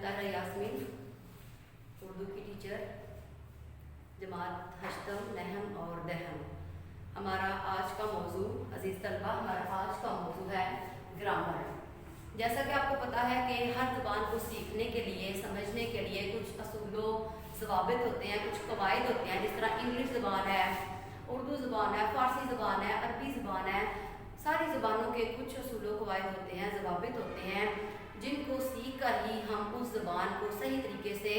ताहरा यास्मीन, उर्दू की टीचर, जमात हश्तम, नहम और दहम। हमारा आज का मौजू अजीज़ तलबा, हमारा आज का मौजू है ग्रामर। जैसा कि आपको पता है कि हर ज़बान को सीखने के लिए, समझने के लिए कुछ असूलों ज़वाबित होते हैं, कुछ कवायद होते हैं। जिस तरह इंग्लिश ज़बान है, उर्दू ज़बान है, फ़ारसी ज़बान है, अरबी ज़बान है, सारी ज़बानों के कुछ असूलों कवायद होते हैं, ज़वाबित होते हैं, जिनको सीख कर ही हम उस ज़बान को सही तरीके से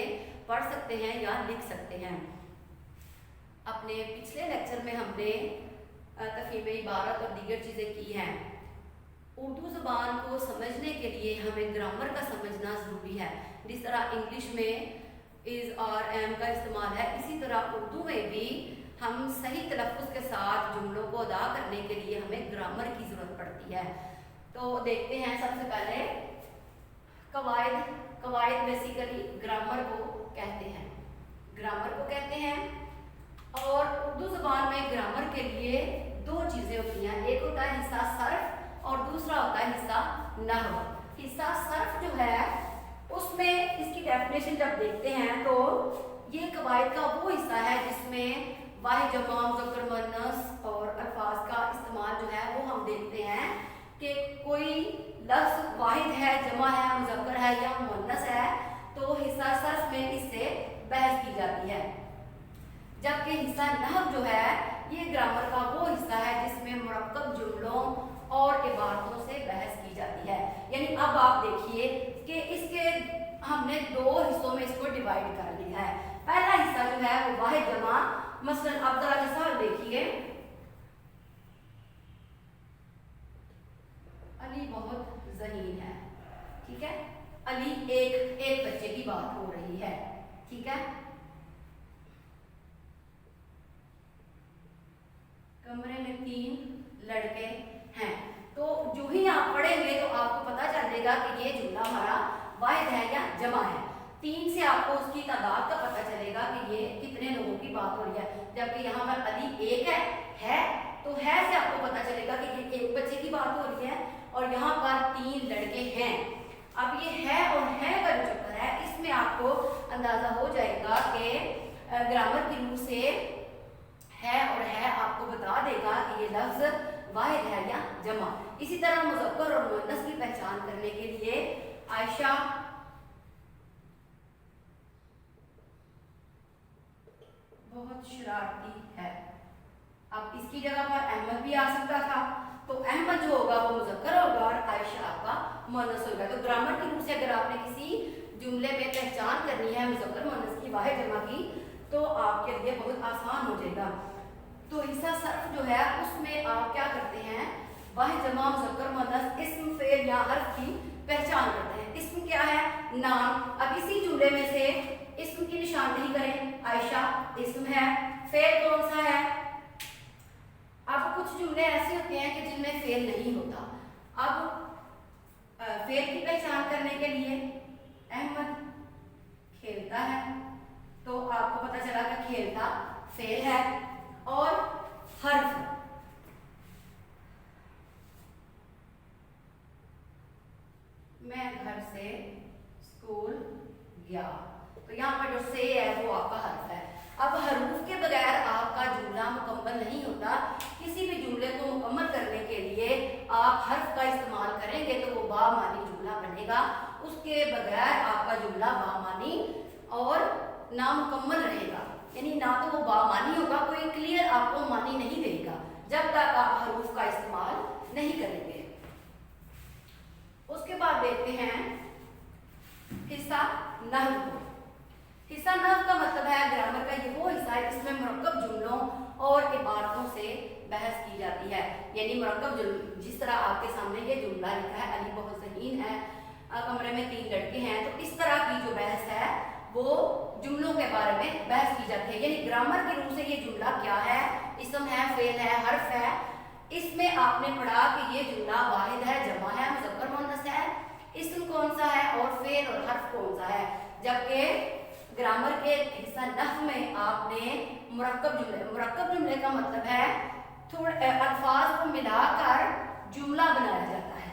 पढ़ सकते हैं या लिख सकते हैं। अपने पिछले लेक्चर में हमने तफ़हीम इबारत और दीगर चीज़ें की हैं। उर्दू ज़बान को समझने के लिए हमें ग्रामर का समझना ज़रूरी है। जिस तरह इंग्लिश में इज़ और एम का इस्तेमाल है, इसी तरह उर्दू में भी हम सही तलफ़्फ़ुज़ के साथ जुमलों को अदा करने के लिए हमें ग्रामर की ज़रूरत पड़ती है। तो देखते हैं सबसे पहले कवायद बेसिकली ग्रामर को कहते हैं, और उर्दू ज़बान में ग्रामर के लिए दो चीज़ें होती हैं। एक होता है हिस्सा सर्फ और दूसरा होता है हिस्सा नहव। हिस्सा सर्फ जो है उसमें इसकी डेफिनेशन जब देखते हैं तो ये कवायद का वो हिस्सा है जिसमें वाहिद, जमा, मुज़क्कर, मुअन्नस और अल्फाज का इस्तेमाल जो है वो हम देखते हैं कि कोई लफ्ज़ वाहिद है, जमा है, मुज़क्कर है या मुअन्नस है तो हिस्सा सर्फ में इससे बहस की जाती है। जबकि हिस्सा नहव जो है ये ग्रामर का वो हिस्सा है जिसमें मुरक्कब जुमलों और इबारतों से बहस की जाती है। यानी अब आप देखिए कि इसके हमने दो हिस्सों में इसको डिवाइड कर लिया है। पहला हिस्सा जो है वो वाहिद, जमा, मसलन आप जरा मिसाल देखिए, अली बहुत ज़हीन है, ठीक है। अली एक बच्चे की बात हो रही है, ठीक है। कमरे में 3 लड़के हैं। तो जो ही आप पढ़ेंगे तो आपको पता चलेगा कि ये जुमला हमारा वाहिद है या जमा है। 3 से आपको उसकी तादाद का पता चलेगा कि ये कितने लोगों की बात हो रही है। जबकि यहाँ पर अली एक है तो है से आपको पता चलेगा कि ये एक बच्चे की बात हो रही है, और यहाँ पर 3 लड़के हैं। अब ये है और है का जो चक्कर है इसमें आपको अंदाजा हो जाएगा कि ग्रामर की रूह से है और है आपको बता देगा कि ये लफ्ज़ वाहिद है या जमा। इसी तरह मुज़क्कर और मुअन्नस की पहचान करने के लिए आयशा बहुत शरारती है। अब इसकी जगह पर अहमद भी आ सकता था, तो अहमद जो होगा वो मुज़क्कर होगा और आयशा आपका मुअन्नस होगा। तो ग्रामर की रूप से अगर आपने किसी जुमले में पहचान करनी है मुज़क्कर मुअन्नस की, वाहिद, जमा की, तो आपके लिए बहुत आसान हो जाएगा। तो हिस्सा सर्फ जो है उसमें आप क्या करते हैं, वाहिद, जमा, मुज़क्कर, मुअन्नस, इस्म, फ़ेल या हर्फ की पहचान करते हैं। इस्म क्या है? नाम। अब इसी जुमले में से इस्म की निशानदेही करें। आयशा इस्म है। फ़ेल कौन सा है? अब कुछ जुमले ऐसे होते हैं कि जिनमें फ़ेल नहीं होता। अब फ़ेल की पहचान करने के लिए अहमद खेलता है, तो आपको पता चला कि खेलता फ़ेल है। और हर्फ, मैं घर से स्कूल गया, तो यहाँ पर जो से है वो आपका हर्फ है। अब हरूफ के बगैर आपका जुमला मुकम्मल नहीं होता। किसी भी जुमले को मुकम्मल करने के लिए आप हर्फ का इस्तेमाल करेंगे तो वो बामानी जुमला बनेगा। उसके बगैर आपका जुमला बामानी और नामुकम्मल रहेगा, यानी ना तो वो बामानी होगा, कोई क्लियर आपको मानी नहीं देगा जब तक आप हरूफ का इस्तेमाल नहीं करेंगे। उसके बाद देखते हैं हिस्सा नहव को। हिस्सा नहव का मतलब है ग्रामर का ये वो हिस्सा है जिसमें मुरक्कब जुमलों और इबारतों से बहस की जाती है। यानी मुरक्कब जुमले, जिस तरह आपके सामने ये जुमला लिखा है, अली बहुत ज़हीन है, कमरे में 3 लड़के हैं, तो इस तरह की जो बहस है वो जुमलों के बारे में बहस की जाती है। यानी ग्रामर की रूप से ये जुमला क्या है, इस्म है, फ़ेल है, हर्फ है। इसमें आपने पढ़ा कि ये जुमला वाहिद है, जमा है, मुज़क्कर, मुअन्नस है, इस्म कौन सा है और फ़ेल और हर्फ कौन सा है। जबकि ग्रामर के हिस्सा नहव में आपने मुरक्कब जुमले का मतलब है थोड़े अल्फाज को मिलाकर जुमला बनाया जाता है।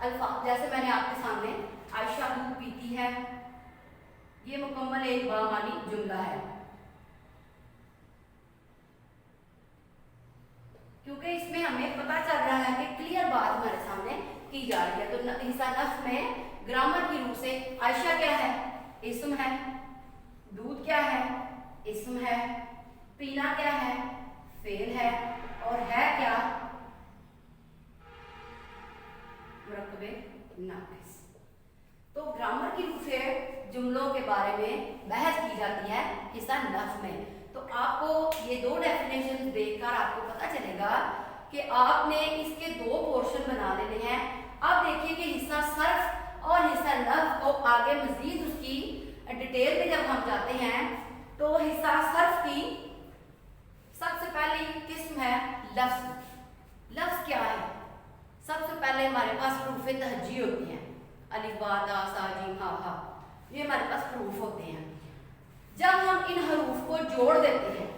अल्फाज जैसे मैंने आपके सामने आयशा दूध पीती है, ये मुकम्मल एक बामानी जुमला है, क्योंकि इसमें हमें पता चल रहा है कि क्लियर बात हमारे सामने की जा रही है। तो हिस्सा नफ्स में ग्रामर की रूप से आयशा क्या है, इस्म है। दूध क्या है, इस्म है। पीना क्या है, फेल है। और है क्या, मुरक्कबे नाक़िस। तो ग्रामर की रूप से जुमलों के बारे में बहस की जाती है हिस्सा नफ्स में। तो आपको ये दो डेफिनेशन देखकर आपको पता चलेगा कि आपने इसके दो पोर्शन बना लेने हैं। अब देखिए कि हिस्सा सर्फ और हिस्सा नफ्स को आगे मजीद उसकी डिटेल में जब हम जाते हैं तो हिस्सा सर्फ की सबसे पहली किस्म है लफ्ज। लफ्ज क्या है? सबसे पहले हमारे पास हरूफ तहजी होती हैं, अलिफ बा ता सा जीम हा हा, ये हमारे पास हरूफ होते हैं। जब हम इन हरूफ को जोड़ देते हैं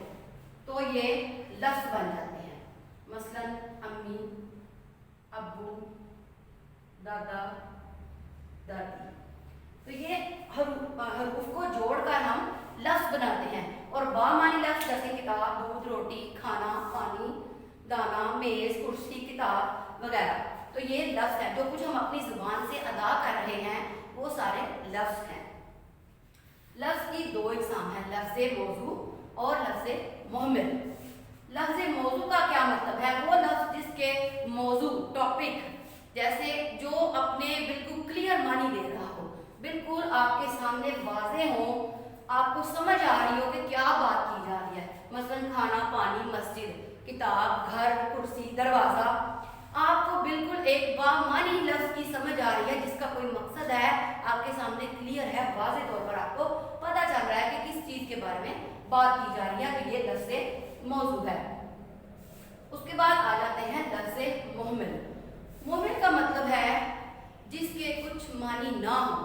तो ये लफ्ज बन जाते हैं। मसलन अम्मी, अब्बू, दादा, दादी। तो ये हरूफ को जोड़कर हम लफ्ज बनाते हैं। और बामानी लफ्ज जैसे किताब, दूध, रोटी, खाना, पानी, दाना, मेज, कुर्सी, किताब वगैरह, तो ये लफ्ज है। जो कुछ हम अपनी जुबान से अदा कर रहे हैं वो सारे लफ्ज हैं। लफ्ज की दो इकसाम है, लफ्ज़ मौजू और लफ्ज़ मुहम्मिल। लफ्ज़ मौजू का क्या मतलब है? वो लफ्ज जिसके मौजू, टॉपिक, जैसे जो अपने बिल्कुल क्लियर मानी दे रहा हो, बिल्कुल आपके सामने वाज़े हो, आपको समझ आ रही हो कि क्या बात की जा रही है। मसलन खाना, पानी, मस्जिद, किताब, घर, कुर्सी, दरवाज़ा, आपको बिल्कुल एक बामानी लफ्ज की समझ आ रही है जिसका कोई मकसद है, आपके सामने क्लियर है, वाज़े तौर पर आपको पता चल रहा है कि किस चीज़ के बारे में बात की जा रही है, तो ये लफ्ज़ मौजू है। उसके बाद आ जाते हैं लफ्ज़ मुहम्मिल। मुहम्मिल का मतलब है जिसके कुछ मानी ना हो,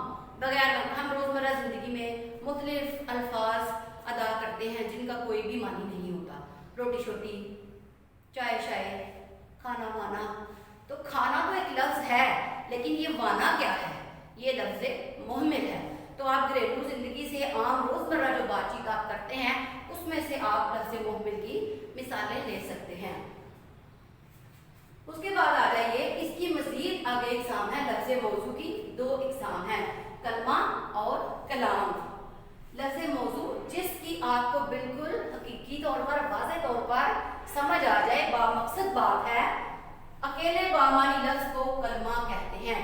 बगैर हम रोज़मर्रा ज़िंदगी में मुख्तलिफ अल्फाज अदा करते हैं जिनका कोई भी मानी नहीं होता। रोटी शोटी, चाय शाय, खाना वाना। तो खाना तो एक लफ्ज़ है, लेकिन ये वाना क्या है? ये लफ्ज़ मुहम्मिल है। तो आप घरेलू ज़िंदगी से आम रोज़मर्रा जो बातचीत आप करते हैं उसमें से आप लफ्ज़ मुहम्मिल की मिसालें ले सकते हैं। उसके बाद आ जाइए, इसकी मज़ीद आगे इकसाम है लफ्ज़ मौजू की। दो इकसाम हैं, कलमा और कलाम। लफ्ज़ मौजू जिसकी आपको बिल्कुल हकीकी तौर पर, वाज़े तौर पर समझ आ जाए, बामकसद बात है, अकेले बामानी लफ्ज़ को कलमा कहते हैं।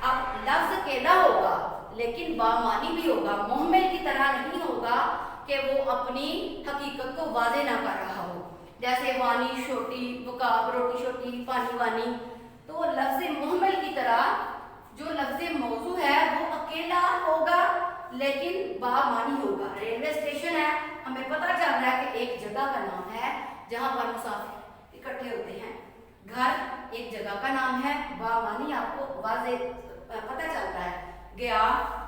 अब लफ्ज़ अकेला होगा लेकिन बामानी भी होगा, मुहम्मिल की तरह नहीं होगा कि वो अपनी हकीकत को वाज़े ना कर रहा हो। जैसे वानी, छोटी, वकाब, रोटी शोटी, पानी वानी। तो लफ्ज़ मुहम्मिल की तरह जो लफ्ज़ मौजू है वो अकेला होगा लेकिन बामानी होगा। रेलवे स्टेशन है, हमें पता चल रहा है कि एक जगह का नाम है जहाँ पर मुसाफिर इकट्ठे होते हैं। घर एक जगह का नाम है, बामानी आपको वाज़े पता चलता है। गया,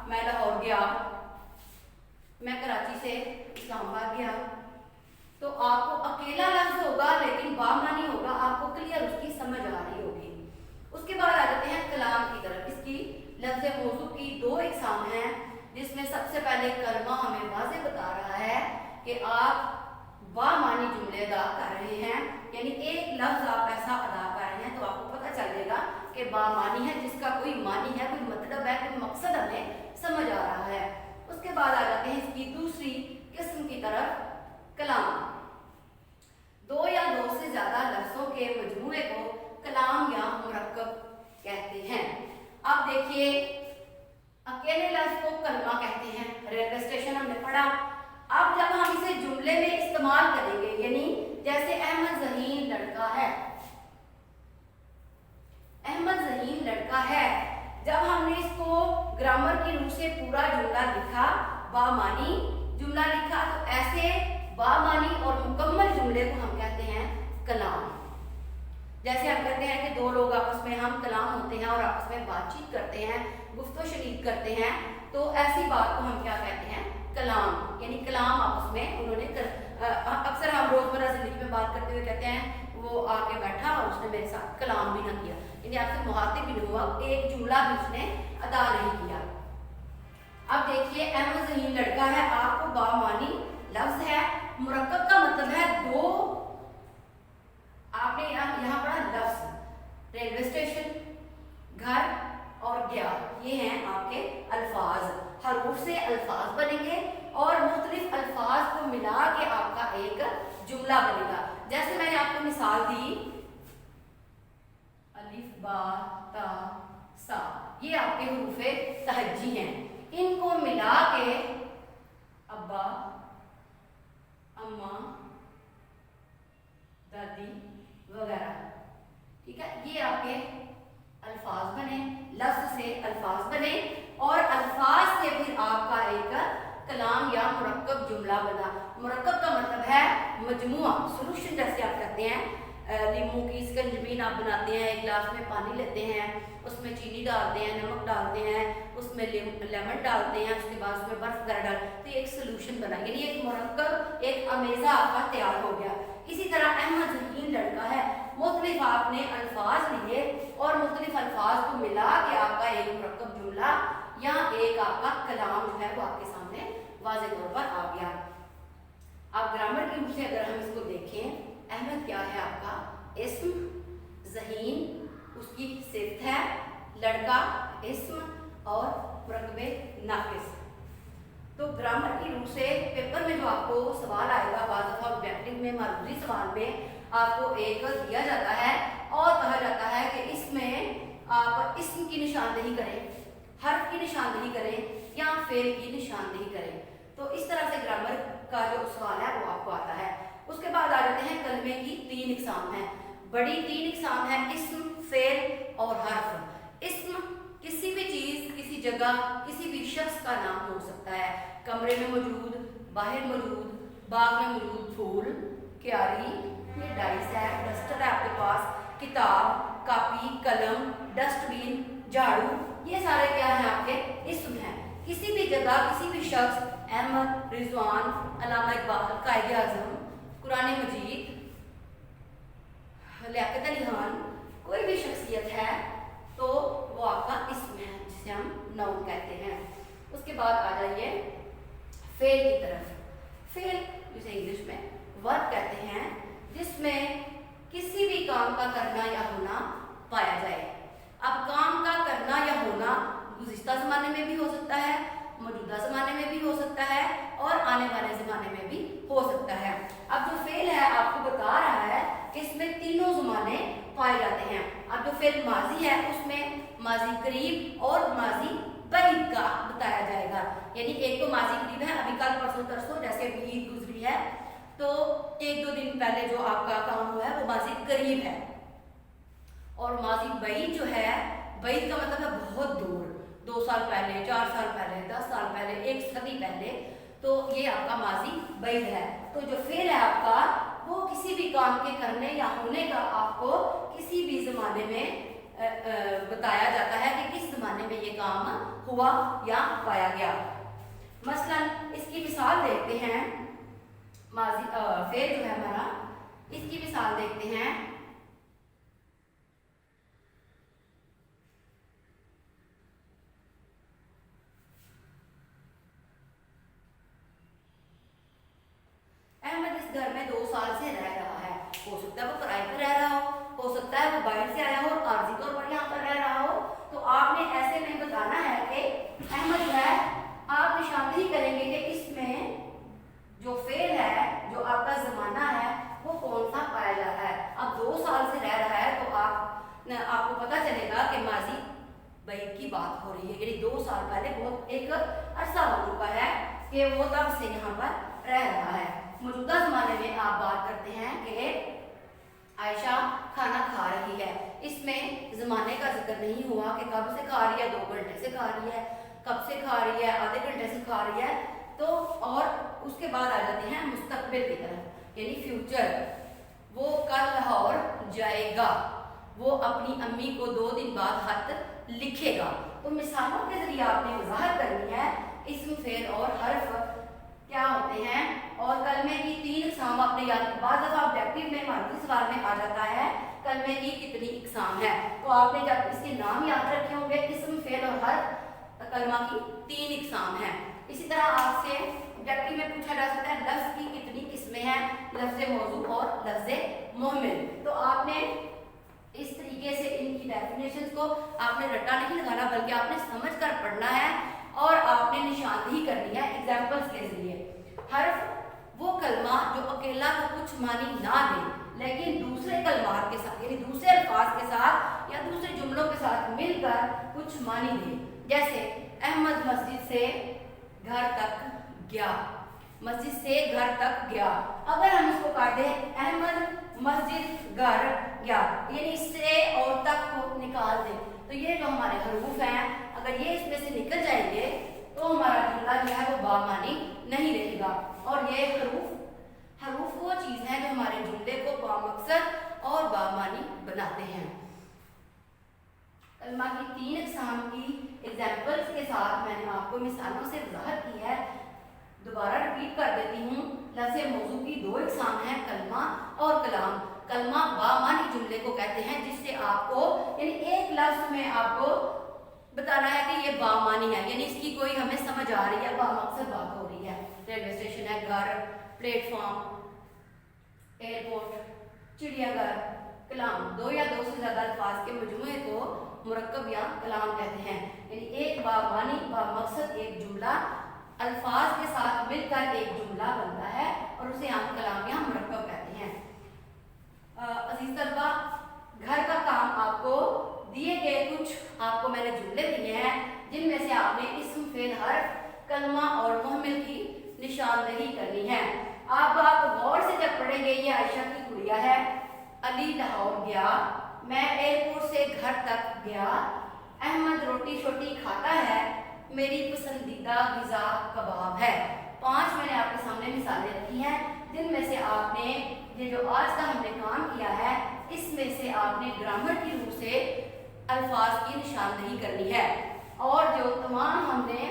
मैं लाहौर गया, मैं कराची से इस्लामाबाद गया। तो आपको अकेला लफ्ज़ होगा लेकिन बामानी होगा, आपको क्लियर उसकी समझ आ रही होगी। उसके बाद आ जाते हैं कलाम की तरफ। इसकी लफ्ज़ मौजू की दो इकसाम हैं, जिसमें सबसे पहले कलमा हमें वाज़े बता रहा है कि आप बामानी जुमले अदा कर रहे हैं, यानी एक लफ्ज़ आप ऐसा अदा कर रहे हैं तो आपको पता चलेगा कि बामानी है, जिसका कोई मानी है, कोई मतलब है, कोई मकसद हमें समझ आ रहा है। उसके बाद आ जाते हैं इसकी दूसरी किस्म की तरफ, कलाम। दो या दो से ज़्यादा लफ्ज़ों के मजमूए को कलाम या मुरक्कब कहते हैं। अब देखिए, अकेले लफ्ज़ को कलमा कहते हैं, रेलवे स्टेशन हमने पढ़ा। अब जब हम इसे जुमले में इस्तेमाल करेंगे, यानी जैसे अहमद ज़हीन लड़का है, अहमद ज़हीन लड़का है, जब हमने इसको ग्रामर की रूप से पूरा जुमला लिखा, बामानी जुमला लिखा, तो ऐसे बामानी और मुकम्मल जुमले को हम कहते हैं कलाम। जैसे हम कहते हैं कि दो लोग आपस में हम कलाम होते हैं और आपस में बातचीत करते हैं, गुफ्तगू शरीक करते हैं, तो ऐसी बात को हम क्या कहते हैं? कलाम। यानी कलाम आपस में उन्होंने अक्सर हम रोज़मर्रा ज़िंदगी में बात करते हुए कहते हैं वो आके बैठा और उसने मेरे साथ कलाम भी ना किया, यानी आपसे मुहातिब भी नहीं हुआ, एक जुमला भी उसने अदा नहीं किया। अब देखिए अहमद ज़हीन लड़का है, आपको बामानी लफ्ज है। मुरक्कब का मतलब है दो, आपने यहाँ पढ़ा लफ्ज, रेलवे स्टेशन, घर और गया, ये हैं आपके अल्फाज। हरूफ से अल्फाज बनेंगे और मुख्तलिफ अल्फाज को मिला के आपका एक जुमला बनेगा। जैसे मैंने आपको मिसाल दी, अलिफ बा ता सा, ये आपके हरूफे तहज्जी हैं। इनको मिला के अब्बा, अम्मा, दादी वगैरह, ठीक है, ये आपके अल्फाज बने, लफ्ज से अल्फाज बने और अल्फाज से फिर आपका एक कलाम या मुरक्कब जुमला बना। मुरक्कब का मतलब है मजमुआ, सोल्यूशन जैसे आप कहते हैं। नींबू की स्कंजबीन आप बनाते हैं, एक गिलास में पानी लेते हैं, उसमें चीनी डालते हैं, नमक डालते हैं, उसमें लेमन डालते हैं, उसके बाद उसमें बर्फ वगैरह डाल, तो एक सोल्यूशन बना, यानी एक मुरक्कब, एक अमेज़ा आपका तैयार हो गया। इसी तरह अहमद ज़हीन लड़का है, मुख्तलिफ आपने अल्फाज लिए और मुख्तलिफ अल्फाज को मिला के आपका एक मुरक्कब जुमला या एक आपका कलाम जो है वो आपके सामने वाज़े तौर पर आ गया। अब ग्रामर की रूप से अगर हम इसको देखें, अहमद क्या है आपका इस्म, ज़हीन उसकी सिफ्त है, लड़का इस्म और मुरक्कबे नाकिस। तो ग्रामर की रूप से पेपर में जो आपको सवाल आएगा, बाज़ दफ़ा ऑब्जेक्टिव में, मारूजी सवाल में आपको एक दिया जाता है और कहा जाता है कि इसमें आप इस्म की निशानदेही करें, हर्फ की निशानदेही करें या फेल की निशानदेही करें। तो इस तरह से ग्रामर का जो सवाल है वो आपको आता है। उसके बाद आ जाते हैं कलमे की तीन इकसाम हैं, बड़ी तीन इकसाम है, इस्म, फेल और हर्फ। इस्म किसी भी चीज़, किसी जगह, किसी भी शख्स का नाम हो सकता है। कमरे में मौजूद, बाहर मौजूद, बाग में मौजूद फूल, क्यारी, ये डाइस है, डस्टर है आपके पास, किताब, कापी, कलम, डस्टबिन, झाड़ू, ये सारे क्या हैं आपके इस्म हैं। किसी भी जगह, किसी भी शख्स, अहमद, रिजवान, अल्लामा इकबाल, कायद आज़म, कुरान मजीद, लियाकत अली खान, कोई भी शख्सियत है तो वो आपका इस्म है, जिसे हम नाउन कहते हैं। उसके बाद आ जाइए फेल की तरफ। फेल जिसे इंग्लिश में वर्ब कहते हैं, जिसमें किसी भी काम का करना या होना पाया जाए। अब काम का करना या होना गुज़िश्ता ज़माने में भी हो सकता है, मौजूदा ज़माने में भी हो सकता है और आने वाले ज़माने में भी हो सकता है। अब जो फेल है आपको बता रहा है कि इसमें तीनों ज़माने पाए जाते हैं। अब जो फेल माजी है उसमें माजी करीब और माजी बईद का बताया जाएगा, यानी एक तो माजी करीब है, अभी कल परसों तरसों जैसे अभी ईद गुजरी है तो एक दो दिन पहले जो आपका काम हुआ है वो माजी करीब है। और माजी बईद जो है, बईद का मतलब है बहुत दूर, 2 साल पहले, 4 साल पहले, 10 साल पहले, 1 सदी पहले, तो ये आपका माजी बईद है। तो जो फेल है आपका वो किसी भी काम के करने या होने का आपको किसी भी ज़माने में बताया जाता है कि किस ज़माने में ये काम हुआ या पाया गया। मसलन इसकी मिसाल देखते हैं, माजी फेल जो है हमारा, इसकी मिसाल देखते हैं। अहमद इस घर में 2 साल से रह रहा है। हो सकता है वो किराए पर रह रहा हो सकता है वो बाहर से आया हो और आर्जी तौर पर यहाँ पर रह रहा हो। तो आपने ऐसे में बताना है कि अहमद जो है, आप निशानदेही करेंगे कि इसमें जो फेल है, जो आपका ज़माना है, वो कौन सा पाया जा रहा है। अब 2 साल से रह रहा है तो आपको पता चलेगा कि माजी बईद की बात हो रही है, यानी 2 साल पहले बहुत एक अरसा हो चुका है कि वो तब से यहाँ पर रह रहा है। मौजूदा ज़माने में आप बात करते हैं कि आयशा खाना खा रही है, इसमें ज़माने का जिक्र नहीं हुआ कि कब से खा रही है, 2 घंटे से खा रही है, कब से खा रही है, आधे घंटे से खा रही है। तो और उसके बाद आ जाते हैं मुस्तकबिल की तरफ, यानी फ्यूचर। वो कल लाहौर जाएगा, वो अपनी अम्मी को 2 दिन बाद खत लिखेगा। तो मिसालों के जरिए आपने वजाहत करनी है इस्म, फेल और हर्फ क्या होते हैं। और कलमे की 3 इकसाम आपने याद, बाद दफ़ा ऑब्जेक्टिव में मारूफी सवाल में आ जाता है कलमे की कितनी इकसाम है। तो आपने जब इसके नाम याद रखे होंगे, इस्म, फेल और हर्फ, कलमा की 3 इकसाम हैं। इसी तरह आपसे ऑब्जेक्टिव में पूछा जा सकता है लफ्ज़ की कितनी किस्में हैं, लफ्ज़ मौजू और लफ्ज़ मुहमिल। तो आपने इस तरीके से इनकी डेफिनेशंस को आपने रट्टा नहीं लगाना, बल्कि आपने समझ कर पढ़ना है और आपने निशानदेही करनी है एग्जाम्पल्स के जरिए। हर्फ वो कलमा जो अकेला को कुछ मानी ना दे, लेकिन दूसरे कलमात के साथ यानी दूसरे अल्फाज के साथ या दूसरे जुमलों के साथ मिलकर कुछ मानी दे। जैसे अहमद मस्जिद से घर तक गया, मस्जिद से घर तक गया। अगर हम इसको काट दें अहमद मस्जिद घर गया, यानी इससे और तक को निकाल दें, तो ये जो हमारे हरूफ हैं अगर ये इसमें से निकल जाएंगे तो हमारा जुमला जो है वो बामानी नहीं रहेगा। और ये हरूफ वो चीज़ है जो हमारे जुमले को बामकसद और बामानी बनाते हैं। कलमा की 3 इकसाम की एग्जाम्पल्स के साथ मैंने आपको मिसालों से वजाहत की है। दोबारा रिपीट कर देती हूँ। लफ्ज़ मौजू की 2 इकसाम हैं, कलमा और कलाम। कलमा बामानी जुमले को कहते हैं जिससे आपको यानी एक लफ्ज़ में आपको बताना है कि ये बामानी है, यानी इसकी कोई हमें समझ आ रही है, बामकसद बात हो रही है। रेलवे स्टेशन है, घर, प्लेटफॉर्म, एयरपोर्ट, चिड़ियाघर। कलाम 2 या 2 से ज़्यादा अल्फाज के मजमूए को मुरक्कब या कलाम कहते हैं, यानी एक बामानी बामकसद एक जुमला अल्फाज के साथ मिलकर एक जुमला बनता है और उसे हम कलाम या मुरक्कब कहते हैं। अजीज तलबा, घर का काम आपको दिए गए कुछ आपको मैंने जुमले दिए हैं जिनमें से आपने इस्म फेल हर्फ कलमा और मुहमिल की निशानदेही करनी है। आप गौर से जब पढ़ेंगे, ये आयशा की गुड़िया है, अली लाहौर गया, मैं एयरपोर्ट से घर तक गया, अहमद रोटी शोटी खाता है, मेरी पसंदीदा ग़िज़ा कबाब है। 5 मैंने आपके सामने मिसालें रखी हैं जिनमें से आपने ये जो आज का हमने काम किया है इसमें से आपने ग्रामर की रूप से अल्फाज की निशानदेही करनी है। और जो तमाम हमने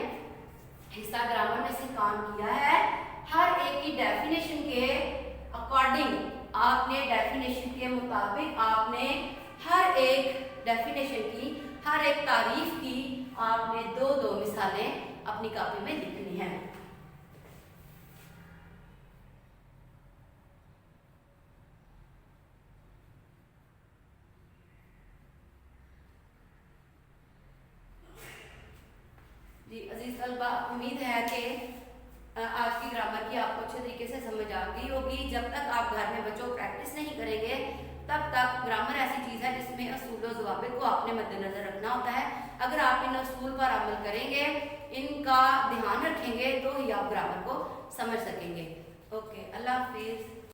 हिस्सा ग्रामर में से काम किया है, हर एक की डेफिनेशन के अकॉर्डिंग आपने डेफिनेशन के मुताबिक आपने हर एक डेफिनेशन की हर एक तारीफ की आपने 2-2 मिसालें अपनी कॉपी में लिखनी है। जी अजीज तलबा, उम्मीद है कि आज की ग्रामर की आपको अच्छे तरीके से समझ आ गई होगी। जब तक आप घर में बच्चों प्रैक्टिस नहीं करेंगे तब तक ग्रामर ऐसी चीज़ है जिसमें असूल और ज़वाबित को आपने मद्देनजर रखना होता है। अगर आप इन असूल पर अमल करेंगे, इनका ध्यान रखेंगे, तो ही आप ग्रामर को समझ सकेंगे। ओके, अल्लाह हाफिज़।